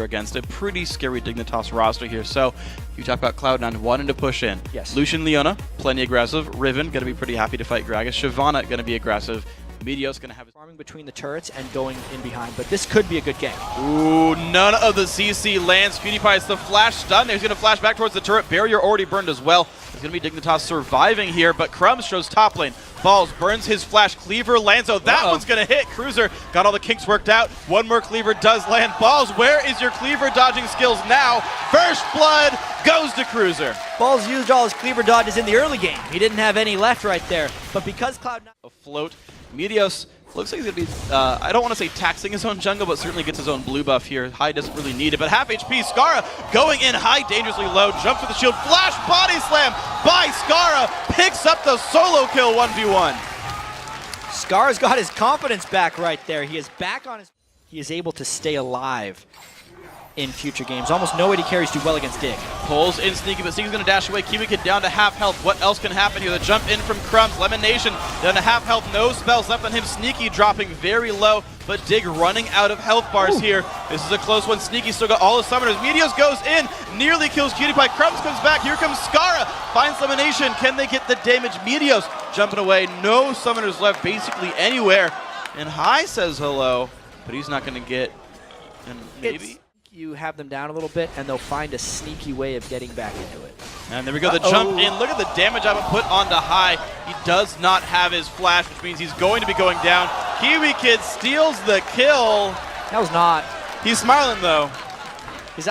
against a pretty scary Dignitas roster here. So you talk about Cloud9 wanting to push in. Yes. Lucian Leona, plenty aggressive. Riven, going to be pretty happy to fight Gragas. Shyvana, going to be aggressive. Meteos going to have his farming between the turrets and going in behind, but this could be a good game. Ooh, none of the CC lands. PewDiePie is the flash stun. He's going to flash back towards the turret. Barrier already burned as well. It's going to be Dignitas surviving here, but Crumbs shows top lane. Balls burns his flash. Cleaver lands. Oh, that one's going to hit. Cruiser got all the kinks worked out. One more Cleaver does land. Balls, where is your Cleaver dodging skills now? First blood goes to Cruiser. Balls used all his Cleaver dodges in the early game. He didn't have any left right there, but because Cloud9 afloat, Meteos looks like he's going to be, I don't want to say taxing his own jungle, but certainly gets his own blue buff here. High doesn't really need it, but half HP. Scarra going in high, dangerously low, jumps with the shield, flash body slam by Scarra, picks up the solo kill 1v1. Scarra's got his confidence back right there. He is back on his... He is able to stay alive in future games. Almost no AD carries do well against Dig. Pulls in Sneaky, but Sneaky's going to dash away. Kiwikid down to half health. What else can happen here? The jump in from Crumbs. Lemon Nation down to half health. No spells left on him. Sneaky dropping very low, but Dig running out of health bars here. This is a close one. Sneaky still got all his summoners. Meteos goes in, nearly kills PewDiePie. Crumbs comes back. Here comes Scarra. Finds Lemon Nation. Can they get the damage? Meteos jumping away. No summoners left basically anywhere. And High says hello, but he's not going to get, and maybe... You have them down a little bit, and they'll find a sneaky way of getting back into it. And there we go, the jump in. Look at the damage I would put onto High. He does not have his flash, which means he's going to be going down. Kiwikid steals the kill. That was not. He's smiling, though.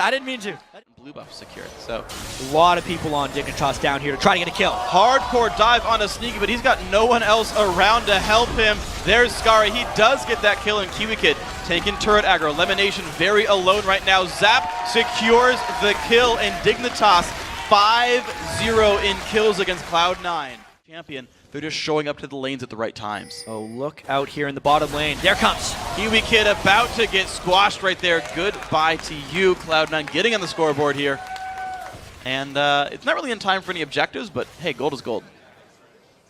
I didn't mean to. Blue buff secured, so. A lot of people on Dignitas down here to try to get a kill. Hardcore dive onto Sneaky, but he's got no one else around to help him. There's Scarra. He does get that kill in Kiwikid. Taking turret aggro. Lemon Nation very alone right now. Zap secures the kill, and Dignitas 5-0 in kills against Cloud9. Champion, they're just showing up to the lanes at the right times. Oh, look out here in the bottom lane. There comes. Kiwikid about to get squashed right there. Goodbye to you, Cloud9 getting on the scoreboard here. And it's not really in time for any objectives, but hey, gold is gold.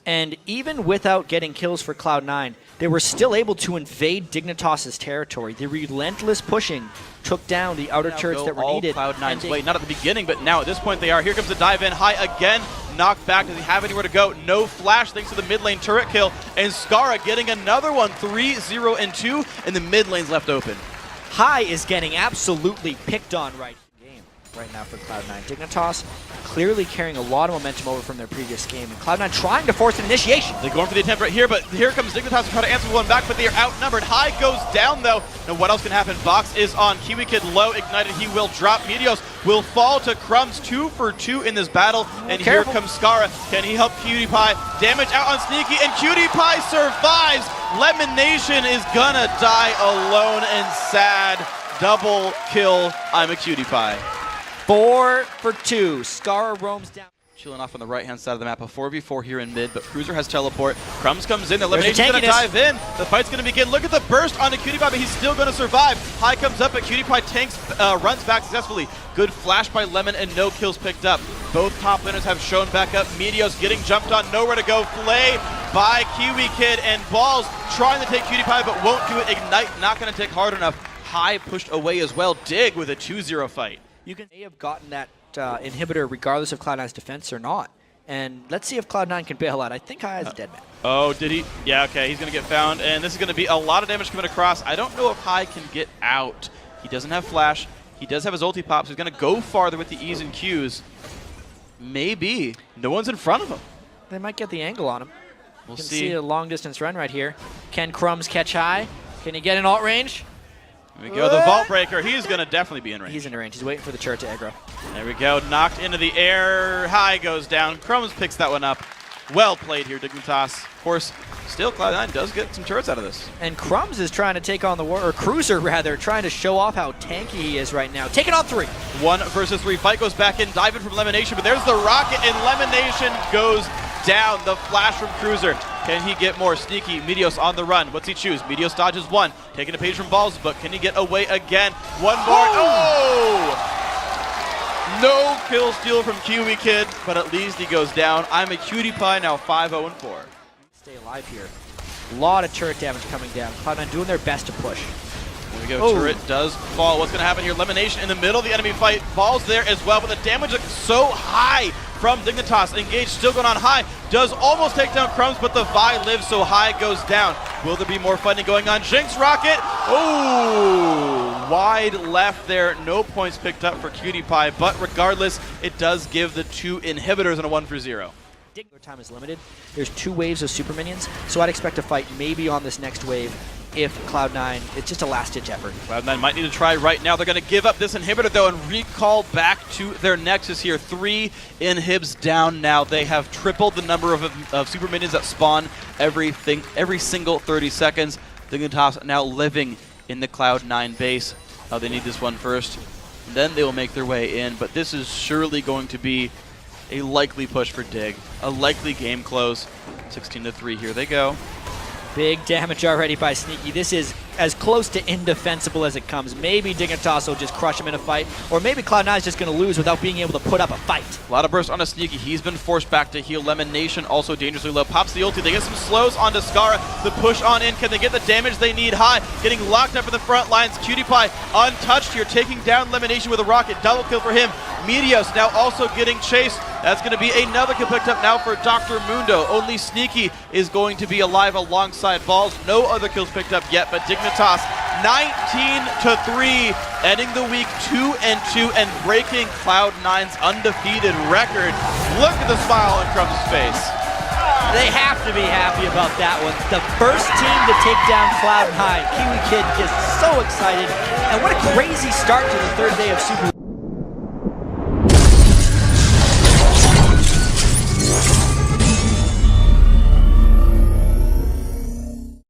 And even without getting kills for Cloud9, they were still able to invade Dignitas' territory. The relentless pushing took down the outer turrets that were needed. Cloud9's way, not at the beginning, but now at this point they are. Here comes the dive in. High again, knocked back. Does he have anywhere to go? No flash thanks to the mid lane turret kill. And Scarra getting another one, 3-0 and 2, and the mid lane's left open. High is getting absolutely picked on right now for Cloud9. Dignitas clearly carrying a lot of momentum over from their previous game, and Cloud9 trying to force an initiation. They're going for the attempt right here, but here comes Dignitas to try to answer one back, but they are outnumbered. High goes down, though. Now what else can happen? Box is on. Kiwikid low, ignited. He will drop. Meteos will fall to Crumbs. 2 for 2 in this battle, and Careful. Here comes Scarra. Can he help PewDiePie? Damage out on Sneaky, and PewDiePie survives. Lemon Nation is gonna die alone and sad. Double kill. I'm a PewDiePie. 4 for 2. Scarra roams down. Chilling off on the right-hand side of the map. A 4v4 here in mid, but Cruiser has teleport. Crumbs comes in. Elimination's going to dive in. The fight's going to begin. Look at the burst onto PewDiePie, but he's still going to survive. High comes up, but PewDiePie tanks, runs back successfully. Good flash by Lemon and no kills picked up. Both top laners have shown back up. Meteos getting jumped on. Nowhere to go. Play by Kiwikid, and Balls trying to take PewDiePie, but won't do it. Ignite not going to take hard enough. High pushed away as well. Dig with a 2-0 fight. You may have gotten that inhibitor regardless of Cloud9's defense or not. And let's see if Cloud9 can bail out. I think High is a dead man. Oh, did he? Yeah, okay, he's going to get found. And this is going to be a lot of damage coming across. I don't know if High can get out. He doesn't have flash. He does have his ulti pop, so he's going to go farther with the E's and Q's. Maybe. No one's in front of him. They might get the angle on him. We'll see a long distance run right here. Can Crumbs catch High? Can he get in alt range? Here we go, the Vault Breaker. He's going to definitely be in range. He's in range. He's waiting for the turret to aggro. There we go. Knocked into the air. High goes down. Crumbs picks that one up. Well played here, Dignitas. Of course, still Cloud9 does get some turrets out of this. And Crumbs is trying to take on the war, or Cruiser rather, trying to show off how tanky he is right now. Taking on 3. 1 versus 3. Fight goes back in. Dive in from Lemon Nation, but there's the rocket, and Lemon Nation goes down. The flash from Cruiser. Can he get more? Sneaky. Meteos on the run. What's he choose? Meteos dodges 1. Taking a page from Balls, but can he get away again? One more. Oh! No kill steal from Kiwikid, but at least he goes down. I'm a PewDiePie now 5-0 and 4. Stay alive here. A lot of turret damage coming down. Cloud9 doing their best to push. There we go, turret does fall. What's gonna happen here? Lemonation in the middle of the enemy fight. Ball's there as well, but the damage is so high from Dignitas. Engage still going on high. Does almost take down Crumbs, but the Vi lives, so high goes down. Will there be more fighting going on? Jinx Rocket! Oh, wide left there. No points picked up for Cutie Pie, but regardless, it does give the 2 inhibitors and a 1-for-0. Time is limited. There's 2 waves of super minions, so I'd expect a fight maybe on this next wave if Cloud9, it's just a last-ditch effort. Cloud9 might need to try right now. They're going to give up this inhibitor, though, and recall back to their Nexus here. 3 inhibs down now. They have tripled the number of super minions that spawn every single 30 seconds. Dignitas now living in the Cloud9 base. They need this one first. Then they will make their way in, but this is surely going to be a likely push for Dig. A likely game close. 16-3, here they go. Big damage already by Sneaky. This is as close to indefensible as it comes. Maybe Dignitas will just crush him in a fight, or maybe Cloud9 is just going to lose without being able to put up a fight. A lot of burst onto Sneaky. He's been forced back to heal. Lemonation also dangerously low. Pops the ulti. They get some slows onto Scara. The push on in. Can they get the damage they need high? Getting locked up in the front lines. Cutie Pie untouched here, taking down Lemonation with a rocket. Double kill for him. Meteos now also getting chased. That's going to be another kill picked up now for Dr. Mundo. Only Sneaky is going to be alive alongside Balls. No other kills picked up yet, but Dignitas 19-3, ending the week 2-2 and breaking Cloud9's undefeated record. Look at the smile on Crumbs' face. They have to be happy about that one. The first team to take down Cloud9. Kiwi Kid just so excited. And what a crazy start to the 3rd day of Super